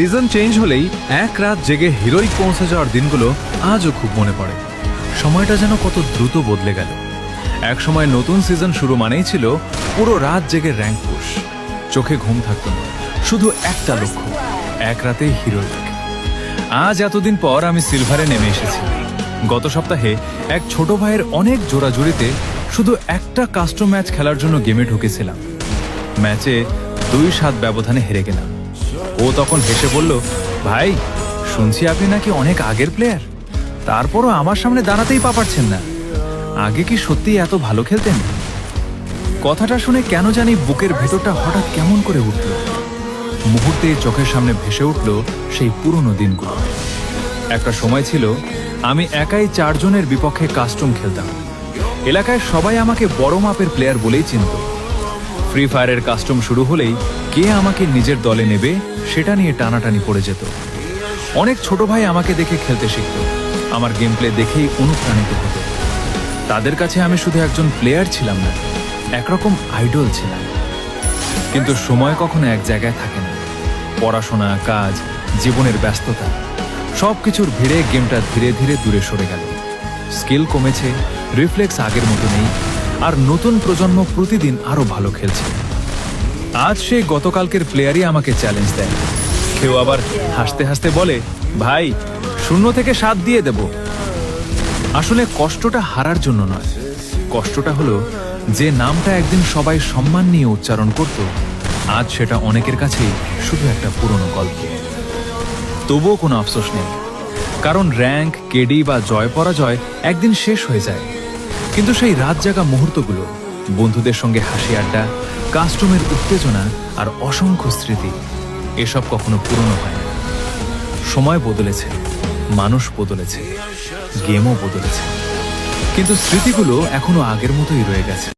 Season change হলেই এক রাত জেগে হিরোইক পৌঁছে যাওয়ার দিনগুলো আজও খুব মনে পড়ে। সময়টা যেন কত দ্রুত বদলে গেল। এক সময় নতুন সিজন শুরু মানেই ছিল পুরো রাত জেগে র্যাঙ্ক পুশ। চোখে ঘুম থাকত না, শুধু একটা লক্ষ্য, এক রাতেই হিরোইক। আজ এতদিন পর আমি সিলভারে নেমে এসেছি। গত সপ্তাহে এক ছোট ভাইয়ের অনেক জোড়াজুড়িতে শুধু একটা কাস্টম ম্যাচ খেলার জন্য গেমে ঢুকেছিলাম। ম্যাচে 2-7 ব্যবধানে হেরে গেলাম। ও তখন হেসে বলল, ভাই শুনছি আপনি নাকি অনেক আগের প্লেয়ার, তারপরও আমার সামনে দাঁড়াতেই পারছেন না। আগে কি সত্যি এত ভালো খেলতেন? কথাটা শুনে কেন জানি বুকের ভেতরটা হঠাৎ কেমন করে উঠল। মুহূর্তে চোখের সামনে ভেসে উঠল সেই পুরনো দিনগুলো। একটা সময় ছিল আমি একাই 4 জনের বিপক্ষে কাস্টম খেলতাম। এলাকায় সবাই আমাকে বড় মাপের প্লেয়ার বলেই চিনত। ফ্রি ফায়ারের কাস্টম শুরু হলেই কে আমাকে নিজের দলে নেবে সেটা নিয়ে টানাটানি পড়ে যেত। অনেক ছোট ভাই আমাকে দেখে খেলতে শিখত, আমার গেম প্লে দেখেই অনুপ্রাণিত হতো। তাদের কাছে আমি শুধু একজন প্লেয়ার ছিলাম না, একরকম আইডল ছিলাম। কিন্তু সময় কখনো এক জায়গায় থাকে না। পড়াশোনা, কাজ, জীবনের ব্যস্ততা সবকিছুর ভিড়ে গেমটা ধীরে ধীরে দূরে সরে গেল। স্কিল কমেছে, রিফ্লেক্স আগের মতো নেই, আর নতুন প্রজন্ম প্রতিদিন আরো ভালো খেলছে। আজ সেই গতকালকের প্লেয়ারই আমাকে চ্যালেঞ্জ দেয়। কেউ আবার হাসতে হাসতে বলে, ভাই 0 থেকে 7 দিয়ে দেব। আসলে কষ্টটা হারার জন্য নয়, কষ্টটা হলো যে নামটা একদিন সবাই সম্মান নিয়ে উচ্চারণ করত, আজ সেটা অনেকের কাছেই শুধু একটা পুরনো গল্প। তবুও কোনো আফসোস নেই, কারণ র্যাঙ্ক, কেডি বা জয় পরাজয় একদিন শেষ হয়ে যায়। কিন্তু সেই রাত জাগা মুহূর্তগুলো, বন্ধুদের সঙ্গে হাসি আড্ডা, কাস্টমের উত্তেজনা আর অসংখ্য স্মৃতি, এসব কখনো পুরনো হয় না। সময় বদলেছে, মানুষ বদলেছে, গেমও বদলেছে, কিন্তু স্মৃতিগুলো এখনো আগের মতোই রয়ে গেছে।